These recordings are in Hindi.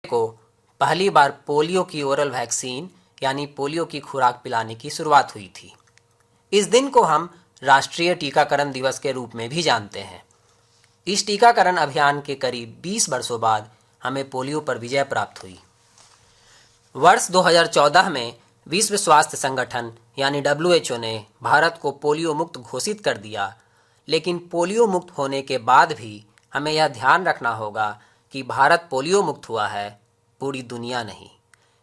को पहली बार पोलियो की ओरल वैक्सीन यानी पोलियो की खुराक पिलाने की शुरुआत हुई थी। इस दिन को हम राष्ट्रीय टीकाकरण दिवस के रूप में भी जानते हैं। इस टीकाकरण अभियान के करीब 20 वर्षों बाद हमें पोलियो पर विजय प्राप्त हुई। वर्ष 2014 में विश्व स्वास्थ्य संगठन यानी WHO ने भारत को पोलियो मुक्त घोषित कर दिया, लेकिन पोलियो मुक्त होने के बाद भी हमें यह ध्यान रखना होगा कि भारत पोलियो मुक्त हुआ है, पूरी दुनिया नहीं।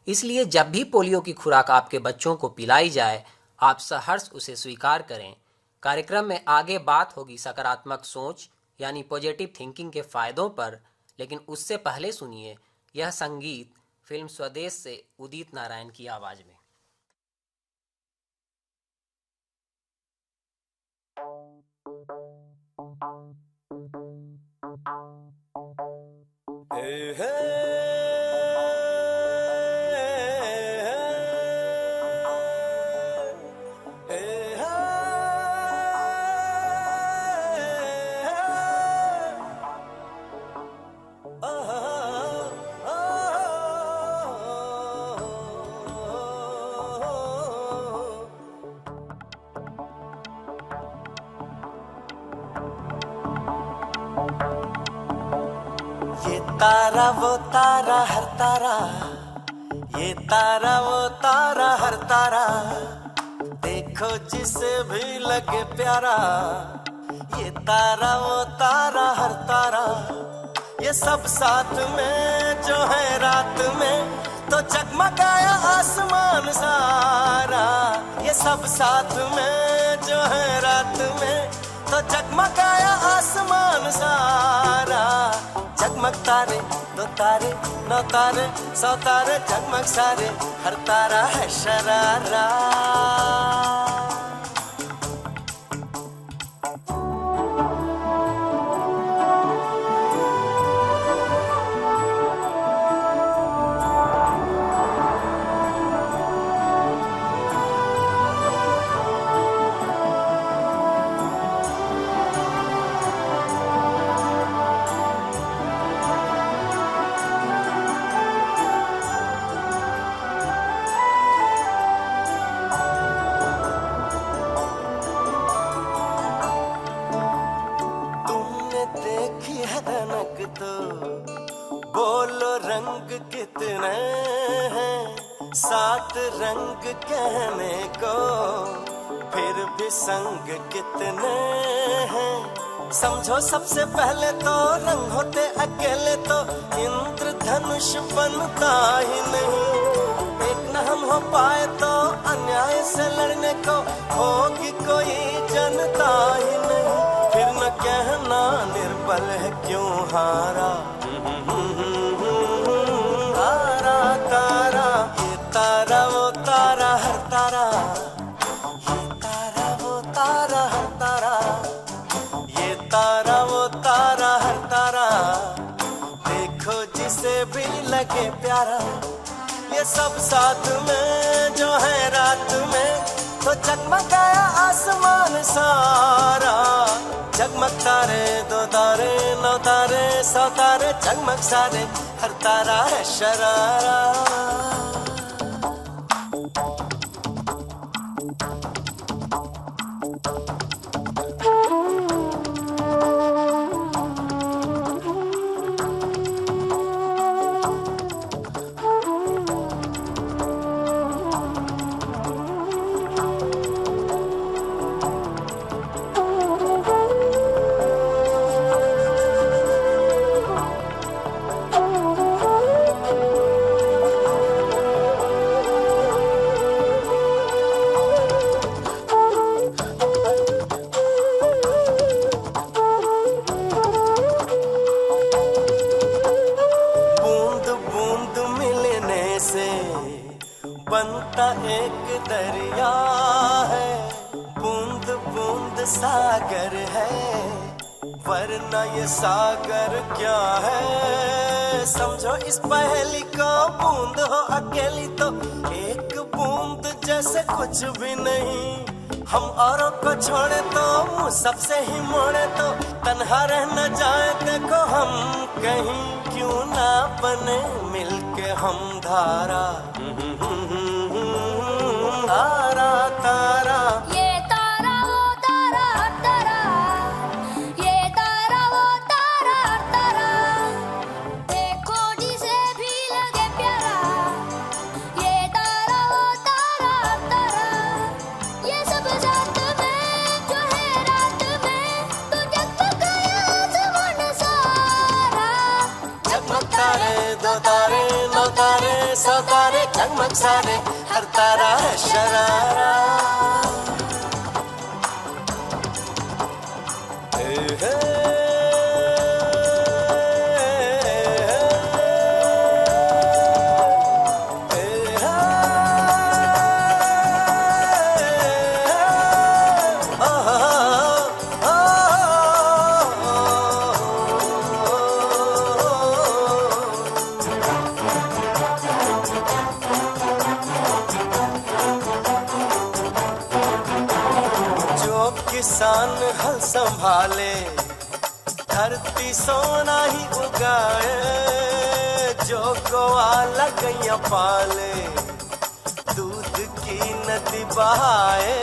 इसलिए जब भी पोलियो की खुराक आपके बच्चों को पिलाई जाए, आप सहर्ष उसे स्वीकार करें। कार्यक्रम में आगे बात होगी सकारात्मक सोच यानी पॉजिटिव थिंकिंग के फायदों पर, लेकिन उससे पहले सुनिए यह संगीत फिल्म स्वदेश से उदित नारायण की आवाज में। ये तारा वो तारा हर तारा, ये तारा वो तारा हर तारा, देखो जिसे भी लगे प्यारा। ये तारा वो तारा हर तारा, ये सब साथ में जो है रात में तो जगमगाया आसमान सारा। ये सब साथ में जो है रात में तो जगमगाया आसमान सारा। जगमग तारे, दो तारे, नौ तारे, 100 तारे, जगमग सारे, हर तारा है शरारा। बोलो रंग कितने हैं, 7 रंग कहने को, फिर भी संग कितने हैं। समझो सबसे पहले तो रंग होते अकेले तो इंद्रधनुष बनता ही नहीं। एक न हम हो पाए तो अन्याय से लड़ने को होगी कोई जनता ही नहीं। फिर न कहना निर्बल है क्यों हारा। तारा तारा, ये तारा वो तारा हर तारा, ये तारा वो तारा हर तारा, ये तारा वो तारा हर तारा, देखो जिसे भी लगे प्यारा। ये सब साथ में जो है रात में तो जगमगाया आसमान सारा। जगमग तारे, 2 तारे, 9 तारे, 100 तारे, जगमग सारे, हर तारा है शरारा। बनता एक दरिया है, बूंद बूंद सागर है, वरना ये सागर क्या है। समझो इस पहेली को, बूंद हो अकेली तो एक बूंद जैसे कुछ भी नहीं। हम औरों को छोड़े तो मुँह सबसे ही मोड़े तो तन्हा रह न जाए देखो हम कहीं। क्यों ना बने मिलके हम धारा, तारा तारा। ये तारा वो तारा हर तारा, ये तारा वो तारा हर तारा, देखो जिसे भी लगे प्यारा, ये तारा वो तारा हर तारा। ये सब साथ में जो है रात में, तो जगमगाया आसमान सारा। जगमग तारे, दो तारे, नौ तारे, सौ तारे, जगमग सारे, हर तारा है शरारा। हे हे किसान हल संभाले, धरती सोना ही उगाए, जो ग्वाला गैया पाले, दूध की नदी बहाए,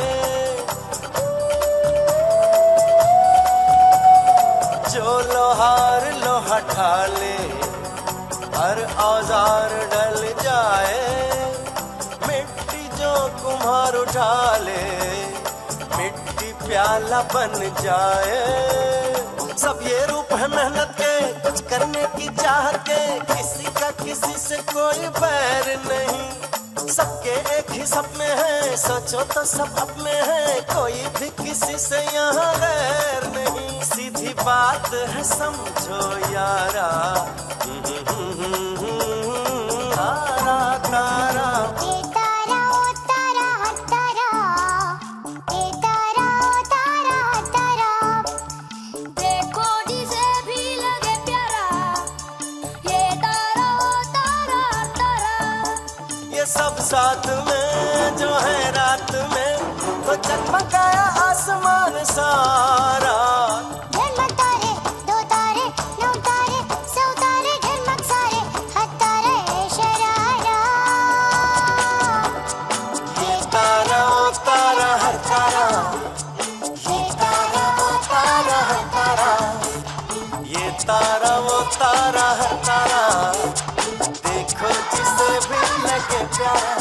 जो लोहार लोहा ढाले, हर औजार डल जाए, मिट्टी जो कुम्हार उठाले, मिट्टी प्याला बन जाए। सब ये रूप है मेहनत के, कुछ करने की चाहत के, किसी का किसी से कोई बैर नहीं, सबके एक ही सपने हैं, सोचो तो सब अपने हैं, कोई भी किसी से यहाँ गैर नहीं। सीधी बात है समझो यारा, तारा तारा। सब साथ में जो है रात में, तो जगमगाया आसमान सारा। झलमग तारे, दो तारे, नौ तारे, सौ तारे, झलमग सारे, हर तारा है शरारा। ये तारा ओ तारा हर तारा, ये तारा ओ तारा हर तारा, ये तारा वो तारा हर तारा, देखो जिसे भी लगे प्यारा।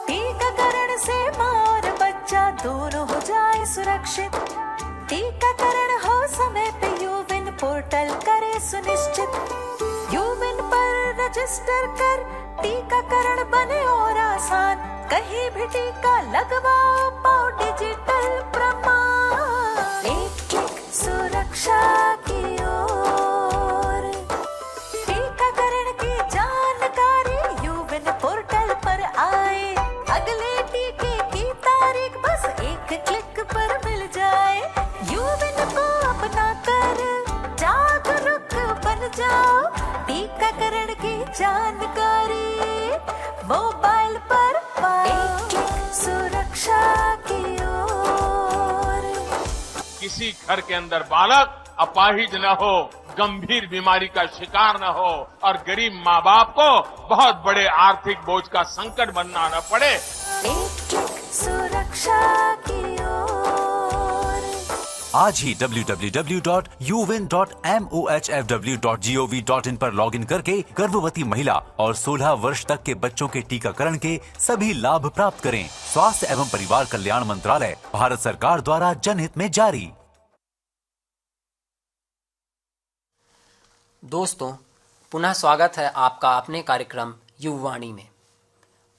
टीकाकरण से माँ और बच्चा दोनों हो जाए सुरक्षित, टीकाकरण हो समय पे यूविन पोर्टल करे सुनिश्चित, यूविन पर रजिस्टर कर टीकाकरण बने और आसान, कहीं भी टीका लगवाओ पाओ डिजिटल प्रमाण, एक क्लिक सुरक्षा की ओर। टीकाकरण की जानकारी यूविन पोर्टल पर आए, अगले टीके की तारीख बस एक क्लिक पर मिल जाए, यूविन को अपना कर जागरूक बन जाओ, टीकाकरण की जानकारी मोबाइल पर पाओ, एक क्लिक सुरक्षा की ओर। किसी घर के अंदर बालक अपाहिज न हो, गंभीर बीमारी का शिकार न हो और गरीब माँ बाप को बहुत बड़े आर्थिक बोझ का संकट बनना न पड़े। एक क्लिक सुरक्षा की ओर। आज ही www.uvin.mohfw.gov.in पर लॉगिन करके गर्भवती महिला और 16 वर्ष तक के बच्चों के टीकाकरण के सभी लाभ प्राप्त करें। स्वास्थ्य एवं परिवार कल्याण मंत्रालय, भारत सरकार द्वारा जनहित में जारी। दोस्तों, पुनः स्वागत है आपका अपने कार्यक्रम युववाणी में।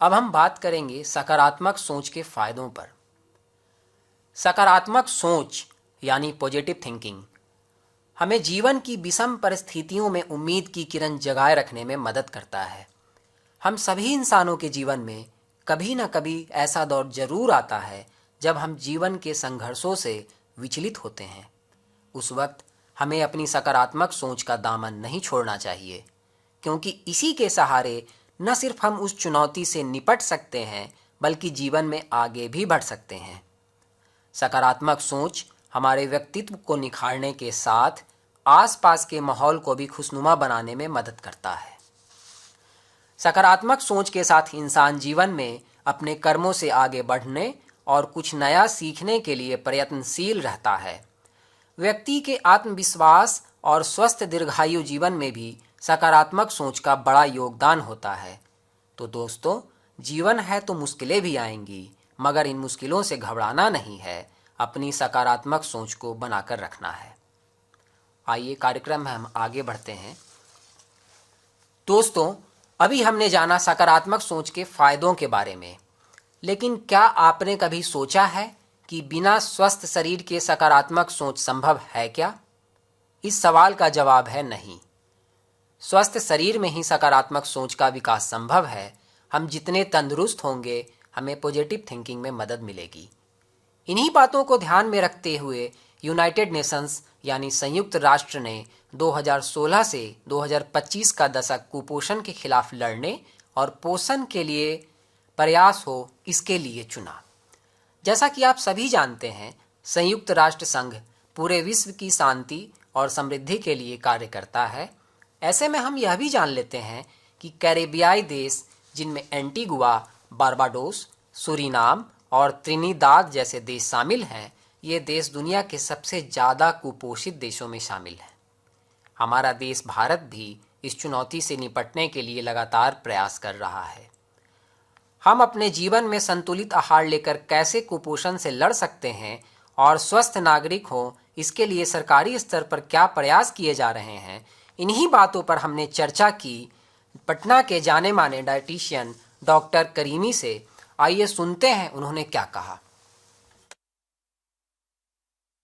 अब हम बात करेंगे सकारात्मक सोच के फायदों पर। सकारात्मक सोच यानी पॉजिटिव थिंकिंग हमें जीवन की विषम परिस्थितियों में उम्मीद की किरण जगाए रखने में मदद करता है। हम सभी इंसानों के जीवन में कभी न कभी ऐसा दौर जरूर आता है जब हम जीवन के संघर्षों से विचलित होते हैं। उस वक्त हमें अपनी सकारात्मक सोच का दामन नहीं छोड़ना चाहिए, क्योंकि इसी के सहारे न सिर्फ हम उस चुनौती से निपट सकते हैं बल्कि जीवन में आगे भी बढ़ सकते हैं। सकारात्मक सोच हमारे व्यक्तित्व को निखारने के साथ आसपास के माहौल को भी खुशनुमा बनाने में मदद करता है। सकारात्मक सोच के साथ इंसान जीवन में अपने कर्मों से आगे बढ़ने और कुछ नया सीखने के लिए प्रयत्नशील रहता है। व्यक्ति के आत्मविश्वास और स्वस्थ दीर्घायु जीवन में भी सकारात्मक सोच का बड़ा योगदान होता है। तो दोस्तों, जीवन है तो मुश्किलें भी आएंगी, मगर इन मुश्किलों से घबराना नहीं है, अपनी सकारात्मक सोच को बनाकर रखना है। आइए कार्यक्रम में हम आगे बढ़ते हैं। दोस्तों, अभी हमने जाना सकारात्मक सोच के फायदों के बारे में, लेकिन क्या आपने कभी सोचा है कि बिना स्वस्थ शरीर के सकारात्मक सोच संभव है क्या? इस सवाल का जवाब है नहीं। स्वस्थ शरीर में ही सकारात्मक सोच का विकास संभव है। हम जितने तंदुरुस्त होंगे, हमें पॉजिटिव थिंकिंग में मदद मिलेगी। इन्हीं बातों को ध्यान में रखते हुए यूनाइटेड नेशंस यानी संयुक्त राष्ट्र ने 2016 से 2025 का दशक कुपोषण के खिलाफ लड़ने और पोषण के लिए प्रयास हो, इसके लिए चुना। जैसा कि आप सभी जानते हैं, संयुक्त राष्ट्र संघ पूरे विश्व की शांति और समृद्धि के लिए कार्य करता है। ऐसे में हम यह भी जान लेते हैं कि कैरेबियाई देश, जिनमें एंटीगुआ, बारबाडोस, सूरीनाम और त्रिनिदाद जैसे देश शामिल हैं, ये देश दुनिया के सबसे ज़्यादा कुपोषित देशों में शामिल हैं। हमारा देश भारत भी इस चुनौती से निपटने के लिए लगातार प्रयास कर रहा है। हम अपने जीवन में संतुलित आहार लेकर कैसे कुपोषण से लड़ सकते हैं और स्वस्थ नागरिक हो, इसके लिए सरकारी स्तर पर क्या प्रयास किए जा रहे हैं, इन्हीं बातों पर हमने चर्चा की पटना के जाने माने डाइटिशियन डॉक्टर करीमी से। आइए सुनते हैं उन्होंने क्या कहा।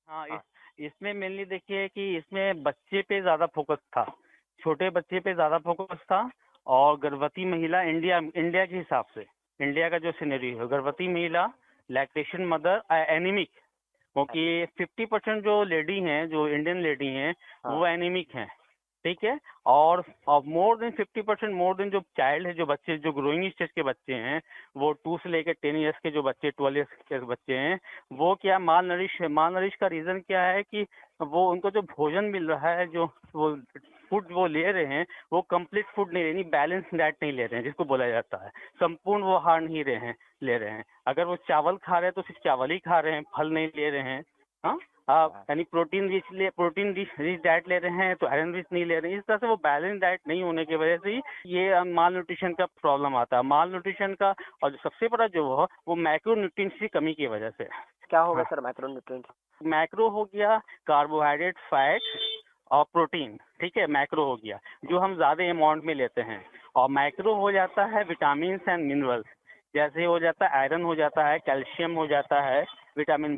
हाँ, इसमें मेनली देखिए कि इसमें बच्चे पे ज्यादा फोकस था, छोटे बच्चे पे ज्यादा फोकस था, और गर्भवती महिला इंडिया के हिसाब से, इंडिया का जो सिनेरियो है, गर्भवती महिला, लैक्टेशन मदर, एनीमिक, क्योंकि 50% जो लेडी हैं, जो इंडियन लेडी हैं, वो एनीमिक हैं, ठीक है। और मोर देन 50%, मोर देन जो चाइल्ड है, जो बच्चे, जो ग्रोइंग स्टेज के बच्चे हैं, वो 2 से लेकर 10 ईयर्स के जो बच्चे, 12 ईयर्स के बच्चे हैं, वो क्या माल नरिश का रीजन क्या है कि वो उनको जो भोजन मिल रहा है, जो वो फूड वो ले रहे हैं, वो कंप्लीट फूड नहीं, यानी बैलेंस डाइट नहीं ले रहे हैं, जिसको बोला जाता है। संपूर्ण वो आहार नहीं ले रहे हैं। अगर वो चावल खा रहे हैं तो सिर्फ चावल ही खा रहे हैं, फल नहीं ले रहे हैं। हाँ, यानी प्रोटीन रिच डाइट ले रहे हैं तो आयरन रिच नहीं ले रहे हैं। इस तरह से वो बैलेंस डाइट नहीं होने की वजह से ही ये माल न्यूट्रिशन का प्रॉब्लम आता है। माल न्यूट्रिशन का, और जो सबसे बड़ा जो हो, वो मैक्रो न्यूट्रिएंट्स की कमी की वजह से। क्या होगा सर मैक्रो न्यूट्रिएंट? मैक्रो हो गया कार्बोहाइड्रेट, फैट और प्रोटीन, ठीक है, मैक्रो हो गया जो हम ज्यादा अमाउंट में लेते हैं। और माइक्रो हो जाता है विटामिन एंड मिनरल्स, जैसे हो जाता है आयरन, हो जाता है कैल्शियम, हो जाता है विटामिन